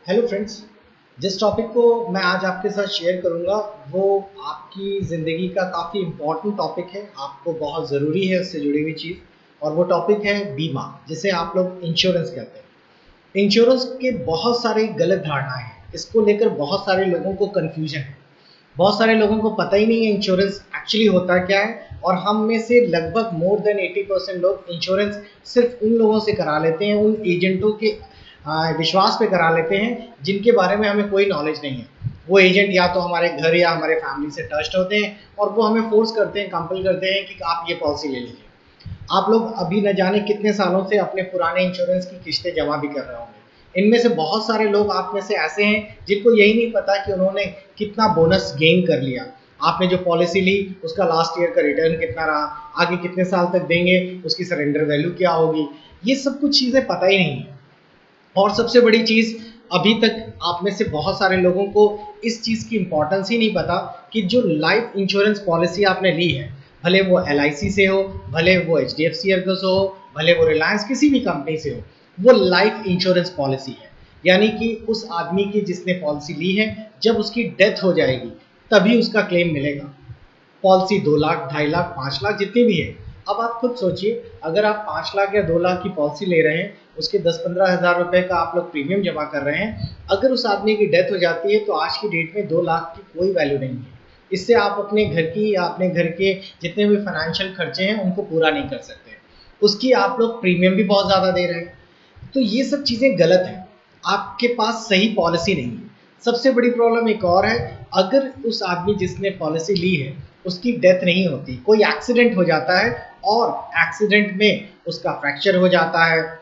Hello friends, जिस topic को मैं आज आपके साथ शेयर करूंगा वो आपकी ज़िंदगी का काफ़ी इम्पोर्टेंट टॉपिक है। आपको बहुत ज़रूरी है उससे जुड़ी हुई चीज़, और वो टॉपिक है बीमा, जिसे आप लोग इंश्योरेंस कहते हैं। इंश्योरेंस के बहुत सारे गलत धारणाएं हैं, इसको लेकर बहुत सारे लोगों को कन्फ्यूजन है। बहुत सारे लोगों को पता ही नहीं है इंश्योरेंस एक्चुअली होता क्या है, और हम में से लगभग मोर देन 80% लोग इंश्योरेंस सिर्फ उन लोगों से करा लेते हैं, उन एजेंटों के विश्वास पे करा लेते हैं जिनके बारे में हमें कोई नॉलेज नहीं है। वो एजेंट या तो हमारे घर या हमारे फैमिली से टच्ड होते हैं और वो हमें फोर्स करते हैं, कंपल करते हैं कि आप ये पॉलिसी ले लीजिए। आप लोग अभी न जाने कितने सालों से अपने पुराने इंश्योरेंस की किस्तें जमा भी कर रहे होंगे। इनमें से बहुत सारे लोग आप में से ऐसे हैं जिनको यही नहीं पता कि उन्होंने कितना बोनस गेन कर लिया। आपने जो पॉलिसी ली उसका लास्ट ईयर का रिटर्न कितना रहा, आगे कितने साल तक देंगे, उसकी सरेंडर वैल्यू क्या होगी, ये सब कुछ चीज़ें पता ही नहीं है। और सबसे बड़ी चीज़, अभी तक आप में से बहुत सारे लोगों को इस चीज़ की इम्पोर्टेंस ही नहीं पता कि जो लाइफ इंश्योरेंस पॉलिसी आपने ली है, भले वो LIC से हो, भले वो HDFC अर्गो से हो, भले वो रिलायंस किसी भी कंपनी से हो, वो लाइफ इंश्योरेंस पॉलिसी है। यानी कि उस आदमी की जिसने पॉलिसी ली है, जब उसकी डेथ हो जाएगी तभी उसका क्लेम मिलेगा। पॉलिसी 2 लाख, 2.5 लाख, 5 लाख जितनी भी है। अब आप खुद सोचिए, अगर आप 5 लाख या 2 लाख की पॉलिसी ले रहे हैं, उसके 10-15 हज़ार रुपए का आप लोग प्रीमियम जमा कर रहे हैं, अगर उस आदमी की डेथ हो जाती है तो आज की डेट में 2 लाख की कोई वैल्यू नहीं है। इससे आप अपने घर की या अपने घर के जितने भी फाइनेंशियल खर्चे हैं उनको पूरा नहीं कर सकते। उसकी आप लोग प्रीमियम भी बहुत ज़्यादा दे रहे हैं। तो ये सब चीज़ें गलत हैं, आपके पास सही पॉलिसी नहीं है। सबसे बड़ी प्रॉब्लम एक और है, अगर उस आदमी जिसने पॉलिसी ली है उसकी डेथ नहीं होती, कोई एक्सीडेंट हो जाता है और एक्सीडेंट में उसका फ्रैक्चर हो जाता है,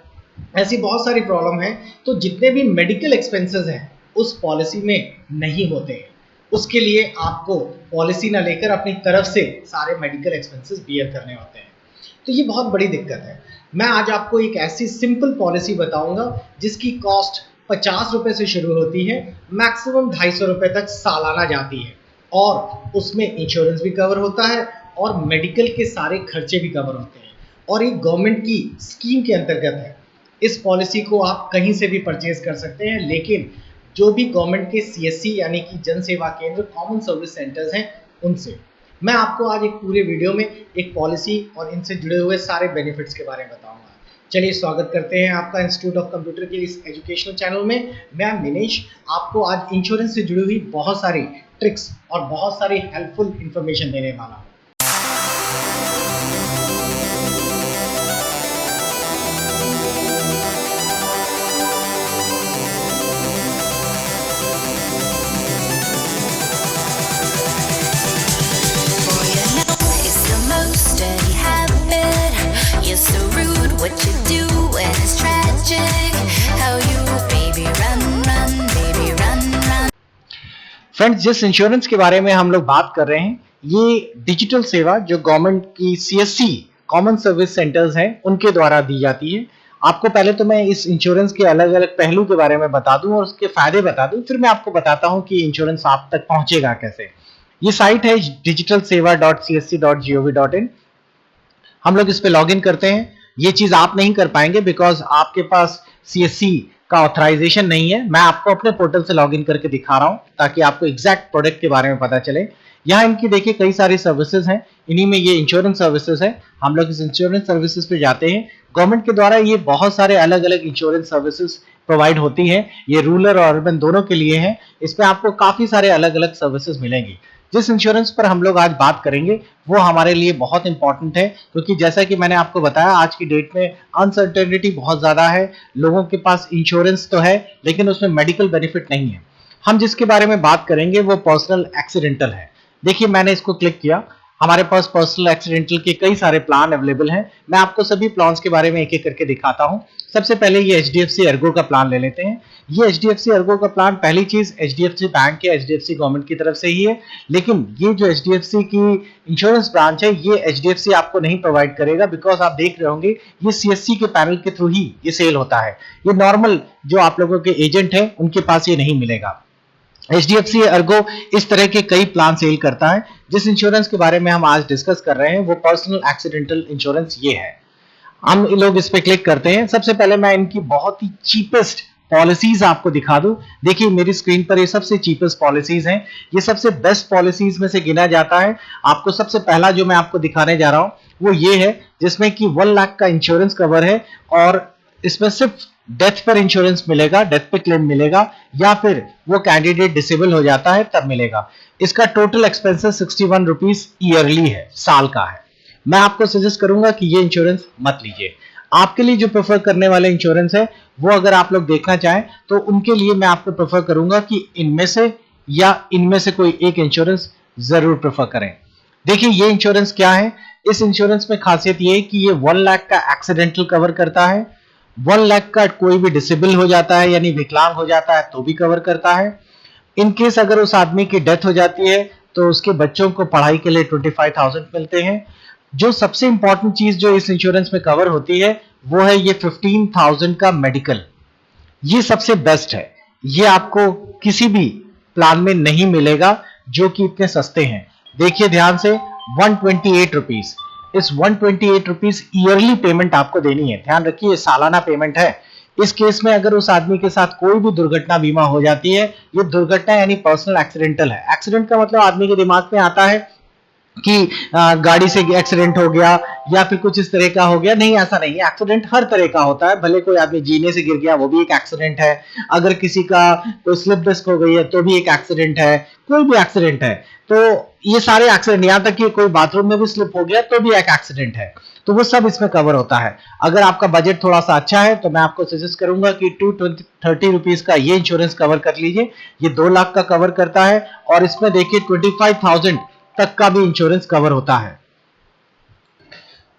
ऐसी बहुत सारी प्रॉब्लम है, तो जितने भी मेडिकल एक्सपेंसेस हैं उस पॉलिसी में नहीं होते हैं। उसके लिए आपको पॉलिसी ना लेकर अपनी तरफ से सारे मेडिकल एक्सपेंसेस बियर करने होते हैं। तो ये बहुत बड़ी दिक्कत है। मैं आज आपको एक ऐसी सिंपल पॉलिसी बताऊंगा जिसकी कॉस्ट 50 रुपए से शुरू होती है, मैक्सिमम 250 रुपए तक सालाना जाती है, और उसमें इंश्योरेंस भी कवर होता है और मेडिकल के सारे खर्चे भी कवर होते हैं, और एक गवर्नमेंट की स्कीम के अंतर्गत है। इस पॉलिसी को आप कहीं से भी परचेज कर सकते हैं, लेकिन जो भी गवर्नमेंट के CSC यानी कि जन सेवा केंद्र, कॉमन सर्विस सेंटर्स हैं, उनसे। मैं आपको आज एक पूरे वीडियो में एक पॉलिसी और इनसे जुड़े हुए सारे बेनिफिट्स के बारे में बताऊंगा। चलिए स्वागत करते हैं आपका इंस्टीट्यूट ऑफ कंप्यूटर के इस एजुकेशनल चैनल में। मैं मिनेश आपको आज इंश्योरेंस से जुड़ी हुई बहुत सारी ट्रिक्स और बहुत सारी हेल्पफुल इंफॉर्मेशन देने वाला हूँ। What you do when it's tragic, how you baby run run baby run run। Friends, जिस इंश्योरेंस के बारे में हम लोग बात कर रहे हैं, ये डिजिटल सेवा जो गवर्नमेंट की CSC कॉमन सर्विस सेंटर्स हैं उनके द्वारा दी जाती है। आपको पहले तो मैं इस इंश्योरेंस के अलग अलग पहलू के बारे में बता दूं और उसके फायदे बता दूं, फिर मैं आपको बताता हूं कि इंश्योरेंस आप तक पहुंचेगा कैसे। ये साइट है digitalseva.csc.gov.in। हम लोग इस पे लॉग इन करते हैं। ये चीज आप नहीं कर पाएंगे बिकॉज आपके पास CSC का ऑथराइजेशन नहीं है। मैं आपको अपने पोर्टल से लॉग इन करके दिखा रहा हूं ताकि आपको एग्जैक्ट प्रोडक्ट के बारे में पता चले। यहाँ इनकी देखिए कई सारी सर्विसेज हैं, इन्हीं में ये इंश्योरेंस सर्विसेज है। हम लोग इस इंश्योरेंस सर्विसेज पे जाते हैं। गवर्नमेंट के द्वारा ये बहुत सारे अलग अलग इंश्योरेंस सर्विसेज प्रोवाइड होती है। ये रूरल और अर्बन दोनों के लिए है। इसमें आपको काफी सारे अलग अलग सर्विसेज मिलेंगी। जिस इंश्योरेंस पर हम लोग आज बात करेंगे वो हमारे लिए बहुत इंपॉर्टेंट है, क्योंकि जैसा कि मैंने आपको बताया आज की डेट में अनसर्टेनिटी बहुत ज्यादा है। लोगों के पास इंश्योरेंस तो है लेकिन उसमें मेडिकल बेनिफिट नहीं है। हम जिसके बारे में बात करेंगे वो पर्सनल एक्सीडेंटल है। देखिए मैंने इसको क्लिक किया, हमारे पास पर्सनल एक्सीडेंटल के कई सारे प्लान अवेलेबल हैं। मैं आपको सभी प्लान्स के बारे में एक एक करके दिखाता हूं। सबसे पहले ये HDFC अर्गो का प्लान ले लेते हैं। ये HDFC अर्गो का प्लान, पहली चीज HDFC बैंक या HDFC गवर्नमेंट की तरफ से ही है, लेकिन ये जो HDFC की इंश्योरेंस ब्रांच है ये HDFC आपको नहीं प्रोवाइड करेगा, बिकॉज आप देख रहे होंगे ये CSC के पैनल के थ्रू ही ये सेल होता है। ये नॉर्मल जो आप लोगों के एजेंट है उनके पास ये नहीं मिलेगा। HDFC अर्गो इस तरह के कई प्लान सेल करता है। जिस इंश्योरेंस के बारे में हम आज डिस्कस कर रहे हैं वो पर्सनल एक्सीडेंटल इंश्योरेंस ये है। हम लोग इस पे क्लिक करते हैं। सबसे पहले मैं इनकी बहुत ही चीपेस्ट पॉलिसीज आपको दिखा दूं। देखिए मेरी स्क्रीन पर ये सबसे चीपेस्ट पॉलिसीज हैं, ये सबसे बेस्ट पॉलिसीज में से गिना जाता है। आपको सबसे पहला जो मैं आपको दिखाने जा रहा हूं वो ये है, जिसमें कि 1 लाख का इंश्योरेंस कवर है और इसमें सिर्फ डेथ पर इंश्योरेंस मिलेगा, डेथ पे क्लेम मिलेगा, या फिर वो कैंडिडेट डिसेबल हो जाता है तब मिलेगा। इसका टोटल एक्सपेंसेस 61 रुपीज ईयरली है, साल का है। मैं आपको सजेस्ट करूंगा कि ये इंश्योरेंस मत लीजिए। आपके लिए जो प्रेफर करने वाले इंश्योरेंस है वो अगर आप लोग देखना चाहें तो उनके लिए मैं आपको प्रेफर करूंगा कि इनमें से या इनमें से कोई एक इंश्योरेंस जरूर प्रेफर करें। देखिए ये इंश्योरेंस क्या है, इस इंश्योरेंस में खासियत ये है कि ये 1 लाख का एक्सीडेंटल कवर करता है, 1 लाख का कोई भी डिसेबल हो जाता है यानी विकलांग हो जाता है तो भी कवर करता है। इन केस अगर उस आदमी की डेथ हो जाती है तो उसके बच्चों को पढ़ाई के लिए 25,000 मिलते हैं। जो सबसे इंपॉर्टेंट चीज जो इस इंश्योरेंस में कवर होती है वो है ये 15,000 का मेडिकल। ये सबसे बेस्ट है, ये आपको किसी भी प्लान में नहीं मिलेगा जो कि इतने सस्ते हैं। देखिए ध्यान से, 128 रुपीज, इस 128 रुपीज ईयरली पेमेंट आपको देनी है। ध्यान रखिए ये सालाना पेमेंट है। इस केस में अगर उस आदमी के साथ कोई भी दुर्घटना बीमा हो जाती है, ये दुर्घटना यानी पर्सनल एक्सीडेंटल है। एक्सीडेंट का मतलब आदमी के दिमाग में आता है कि गाड़ी से एक्सीडेंट हो गया या फिर कुछ इस तरह का हो गया, नहीं ऐसा नहीं है। एक्सीडेंट हर तरह का होता है, भले कोई आदमी जीने से गिर गया वो भी एक एक्सीडेंट है, अगर किसी का कोई स्लिप डिस्क हो गई है तो भी एक एक्सीडेंट है, कोई भी एक्सीडेंट है। तो ये सारे एक्सीडेंट, यहां तक कि कोई बाथरूम में भी स्लिप हो गया तो भी एक एक्सीडेंट है, तो वो सब इसमें कवर होता है। अगर आपका बजट थोड़ा सा अच्छा है तो मैं आपको सजेस्ट करूंगा कि 230 रुपीज का ये इंश्योरेंस कवर कर लीजिए। ये 2 लाख का कवर करता है और इसमें देखिए 25,000 तक का भी इंश्योरेंस कवर होता है।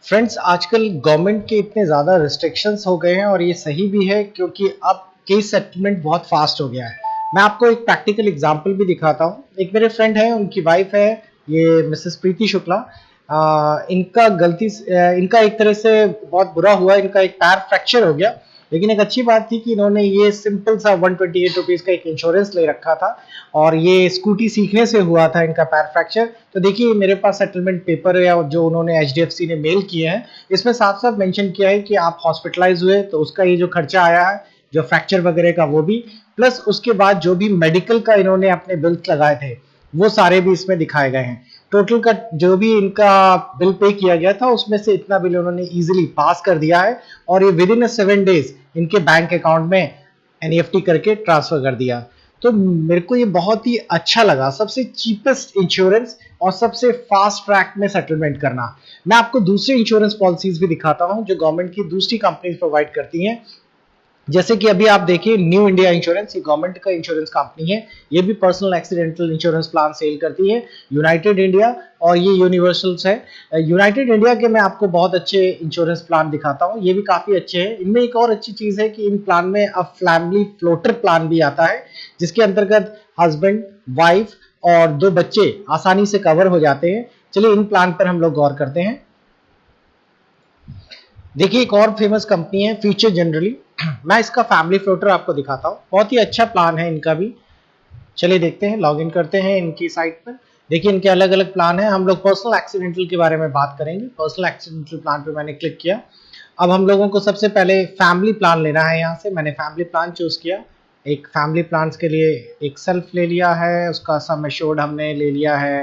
फ्रेंड्स आजकल गवर्नमेंट के इतने ज़्यादा रिस्ट्रिक्शंस हो गए हैं और ये सही भी है क्योंकि अब केस सेटलमेंट बहुत फास्ट हो गया है। मैं आपको एक प्रैक्टिकल एग्जांपल भी दिखाता हूँ। एक मेरे फ्रेंड है, उनकी वाइफ है ये मिसेस प्रीति शुक्ला। इनका एक तरह से बहुत बुरा हुआ, इनका एक पैर फ्रैक्चर हो गया, लेकिन एक अच्छी बात थी कि इन्होंने ये सिंपल सा 128 रुपीज का एक इंश्योरेंस ले रखा था और ये स्कूटी सीखने से हुआ था इनका पैर फ्रैक्चर। तो देखिए मेरे पास सेटलमेंट पेपर या जो उन्होंने HDFC ने मेल किए हैं, इसमें साफ साफ मेंशन किया है कि आप हॉस्पिटलाइज हुए तो उसका ये जो खर्चा आया है, जो फ्रैक्चर वगैरह का वो भी, प्लस उसके बाद जो भी मेडिकल का इन्होंने अपने बिल्स लगाए थे वो सारे भी इसमें दिखाए गए हैं। टोटल का जो भी इनका बिल पे किया गया था उसमें से इतना बिल उन्होंने इजीली पास कर दिया है और ये विद इन 7 डेज इनके बैंक अकाउंट में NEFT करके ट्रांसफर कर दिया। तो मेरे को ये बहुत ही अच्छा लगा, सबसे चीपेस्ट इंश्योरेंस और सबसे फास्ट ट्रैक में सेटलमेंट करना। मैं आपको दूसरी इंश्योरेंस पॉलिसीज भी दिखाता हूं जो गवर्नमेंट की दूसरी कंपनीज प्रोवाइड करती हैं। जैसे कि अभी आप देखिए न्यू इंडिया इंश्योरेंस, ये गवर्नमेंट का इंश्योरेंस कंपनी है, ये भी personal accidental insurance plan sale करती है। यूनाइटेड इंडिया और ये यूनिवर्सल्स है। यूनाइटेड इंडिया के मैं आपको बहुत अच्छे इंश्योरेंस प्लान दिखाता हूँ, ये भी काफी अच्छे हैं। इनमें एक और अच्छी चीज है कि इन प्लान में अब फैमिली फ्लोटर प्लान भी आता है, जिसके अंतर्गत हस्बैंड, वाइफ और 2 बच्चे आसानी से कवर हो जाते हैं। चलिए इन प्लान पर हम लोग गौर करते हैं। देखिए एक और फेमस कंपनी है फ्यूचर जनरली, मैं इसका फैमिली फ्लोटर आपको दिखाता हूँ, बहुत ही अच्छा प्लान है इनका भी। चलिए देखते हैं, लॉगिन करते हैं इनकी साइट पर। देखिए इनके अलग अलग प्लान है। हम लोग पर्सनल एक्सीडेंटल के बारे में बात करेंगे। पर्सनल एक्सीडेंटल प्लान पे मैंने क्लिक किया। अब हम लोगों को सबसे पहले फैमिली प्लान लेना है। यहाँ से मैंने फैमिली प्लान चूज किया। एक फैमिली प्लान के लिए एक सेल्फ ले लिया है, उसका सम एश्योर्ड हमने ले लिया है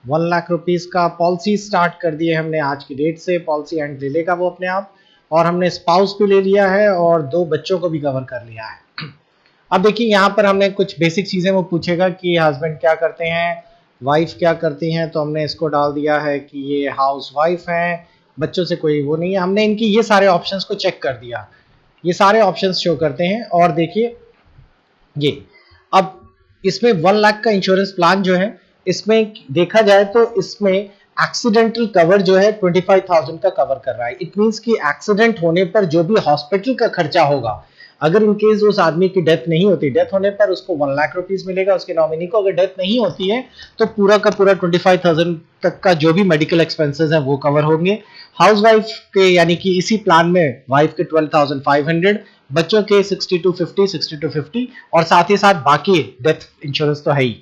1 लाख रुपीज का। पॉलिसी स्टार्ट कर दी है हमने आज की डेट से, पॉलिसी एंड ले लेगा वो अपने आप। और हमने स्पाउस भी ले लिया है और 2 बच्चों को भी कवर कर लिया है। अब देखिए यहाँ पर हमने कुछ बेसिक चीजें वो पूछेगा कि हस्बैंड क्या करते हैं, वाइफ क्या करती हैं, तो हमने इसको डाल दिया है कि ये हाउस वाइफ हैं, बच्चों से कोई वो नहीं है। हमने इनकी ये सारे ऑप्शंस को चेक कर दिया, ये सारे ऑप्शंस शो करते हैं। और देखिए ये अब इसमें 1 लाख का इंश्योरेंस प्लान जो है, इसमें देखा जाए तो इसमें एक्सीडेंटल कवर जो है 25,000 का कवर कर रहा है। इट मींस कि एक्सीडेंट होने पर जो भी हॉस्पिटल का खर्चा होगा, अगर इनकेस उस आदमी की डेथ नहीं होती, डेथ होने पर उसको 1 लाख रुपीस मिलेगा उसके नॉमिनी को। अगर डेथ नहीं होती है तो पूरा का पूरा 25,000 तक का जो भी मेडिकल एक्सपेंसेस हैं वो कवर होंगे। हाउस वाइफ के यानी कि इसी प्लान में वाइफ के 12,500, बच्चों के 60 to 50 और साथ ही साथ बाकी डेथ इंश्योरेंस तो है ही।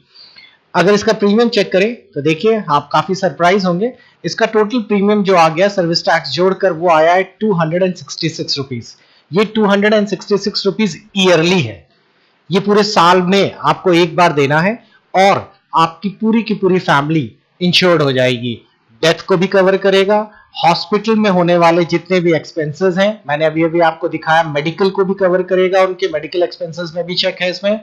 अगर इसका प्रीमियम चेक करें तो देखिए आप काफी सरप्राइज होंगे। इसका टोटल प्रीमियम जो आ गया सर्विस टैक्स जोड़कर वो आया है 266 रुपीस। ये 266 रुपीज ईयरली है। ये पूरे साल में आपको एक बार देना है और आपकी पूरी की पूरी फैमिली इंश्योर्ड हो जाएगी। डेथ को भी कवर करेगा, हॉस्पिटल में होने वाले जितने भी एक्सपेंसेस हैं, मैंने अभी अभी आपको दिखाया, मेडिकल को भी कवर करेगा, उनके मेडिकल एक्सपेंसेस में भी चेक है इसमें।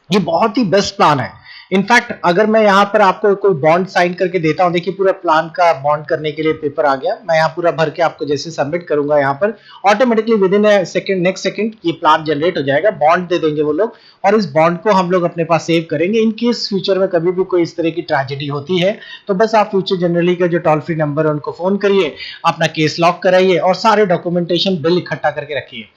ये बहुत ही बेस्ट प्लान है। इनफैक्ट अगर मैं यहाँ पर आपको कोई बॉन्ड साइन करके देता हूँ, देखिए पूरा प्लान का बॉन्ड करने के लिए पेपर आ गया, मैं यहाँ पूरा भर के आपको जैसे सबमिट करूंगा यहाँ पर automatically with in second, next second ये प्लान जनरेट हो जाएगा, बॉन्ड दे देंगे वो लोग और इस बॉन्ड को हम लोग अपने पास सेव करेंगे। इन केस फ्यूचर में कभी भी कोई इस तरह की ट्रेजेडी होती है तो बस आप फ्यूचर जनरली का जो टोल फ्री नंबर है उनको फोन करिए, अपना केस लॉक कराइए और सारे डॉक्यूमेंटेशन बिल इकट्ठा करके रखिए।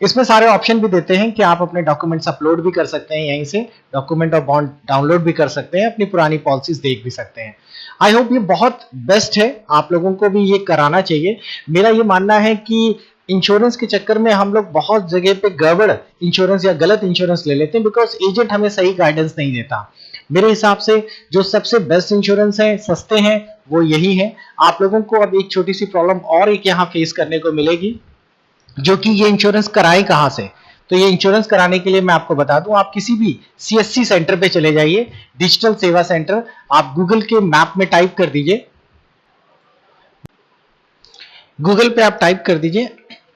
इसमें सारे ऑप्शन भी देते हैं कि आप अपने डॉक्यूमेंट्स अपलोड भी कर सकते हैं, यहीं से डॉक्यूमेंट और बॉन्ड डाउनलोड भी कर सकते हैं, अपनी पुरानी पॉलिसीज देख भी सकते हैं। आई होप ये बहुत बेस्ट है, आप लोगों को भी ये कराना चाहिए। मेरा ये मानना है कि इंश्योरेंस के चक्कर में हम लोग बहुत जगह पे गड़बड़ इंश्योरेंस या गलत इंश्योरेंस ले लेते हैं बिकॉज एजेंट हमें सही गाइडेंस नहीं देता। मेरे हिसाब से जो सबसे बेस्ट इंश्योरेंस है, सस्ते हैं, वो यही है। आप लोगों को अब एक छोटी सी प्रॉब्लम और एक यहाँ फेस करने को मिलेगी, जो कि ये इंश्योरेंस कराएं कहां से। तो ये इंश्योरेंस कराने के लिए मैं आपको बता दूं, आप किसी भी सीएससी सेंटर पे चले जाइए, डिजिटल सेवा सेंटर, आप गूगल के मैप में टाइप कर दीजिए, गूगल पे आप टाइप कर दीजिए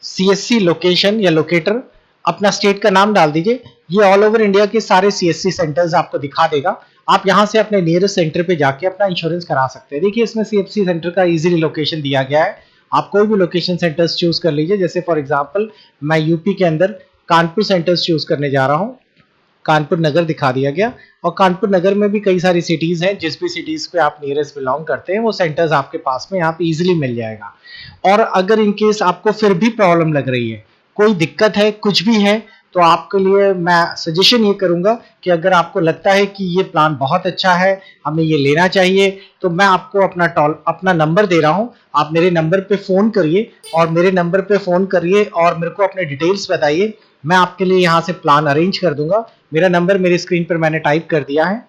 सीएससी लोकेशन या लोकेटर, अपना स्टेट का नाम डाल दीजिए। ये ऑल ओवर इंडिया के सारे सीएससी सेंटर्स आपको दिखा देगा। आप यहां से अपने नियरेस्ट सेंटर पे जाके अपना इंश्योरेंस करा सकते हैं। देखिए इसमें सीएससी सेंटर का इजीली लोकेशन दिया गया है, आप कोई भी लोकेशन सेंटर्स चूज कर लीजिए। जैसे फॉर एग्जांपल मैं यूपी के अंदर कानपुर सेंटर्स चूज करने जा रहा हूं, कानपुर नगर दिखा दिया गया और कानपुर नगर में भी कई सारी सिटीज हैं, जिस भी सिटीज पे आप नियरेस्ट बिलोंग करते हैं वो सेंटर्स आपके पास में यहाँ पे इजीली मिल जाएगा। और अगर इन केस आपको फिर भी प्रॉब्लम लग रही है, कोई दिक्कत है, कुछ भी है, तो आपके लिए मैं सजेशन ये करूंगा कि अगर आपको लगता है कि ये प्लान बहुत अच्छा है, हमें ये लेना चाहिए, तो मैं आपको अपना नंबर दे रहा हूं, आप मेरे नंबर पे फोन करिए और मेरे को अपने डिटेल्स बताइए, मैं आपके लिए यहाँ से प्लान अरेंज कर दूंगा। मेरा नंबर मेरी स्क्रीन पर मैंने टाइप कर दिया है,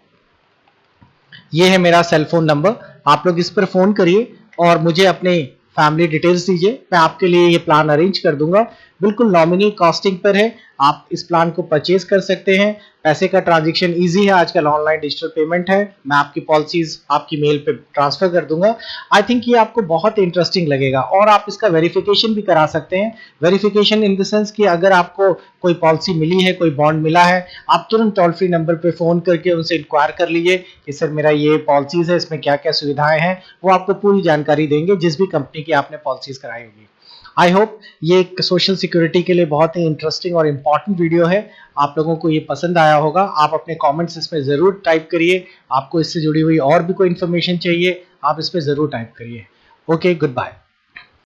ये है मेरा सेल फोन नंबर, आप लोग इस पर फोन करिए और मुझे अपने फैमिली डिटेल्स दीजिए, मैं आपके लिए ये प्लान अरेंज कर दूंगा। बिल्कुल नॉमिनल कॉस्टिंग पर है, आप इस प्लान को परचेज कर सकते हैं। पैसे का ट्रांजैक्शन इजी है, आजकल ऑनलाइन डिजिटल पेमेंट है, मैं आपकी पॉलिसीज आपकी मेल पे ट्रांसफर कर दूंगा। आई थिंक ये आपको बहुत इंटरेस्टिंग लगेगा और आप इसका वेरिफिकेशन भी करा सकते हैं। वेरिफिकेशन इन द सेंस कि अगर आपको कोई पॉलिसी मिली है, कोई बॉन्ड मिला है, आप तुरंत टोल फ्री नंबर पे फोन करके उनसे इंक्वायर कर लीजिए कि सर मेरा ये पॉलिसीज है, इसमें क्या क्या सुविधाएं हैं, वो आपको पूरी जानकारी देंगे जिस भी कंपनी की आपने पॉलिसीज कराई होगी। आई होप ये एक सोशल सिक्योरिटी के लिए बहुत ही इंटरेस्टिंग और इम्पॉर्टेंट वीडियो है, आप लोगों को ये पसंद आया होगा। आप अपने कमेंट्स इसमें जरूर टाइप करिए, आपको इससे जुड़ी हुई और भी कोई इन्फॉर्मेशन चाहिए आप इस पर जरूर टाइप करिए। Okay, good bye.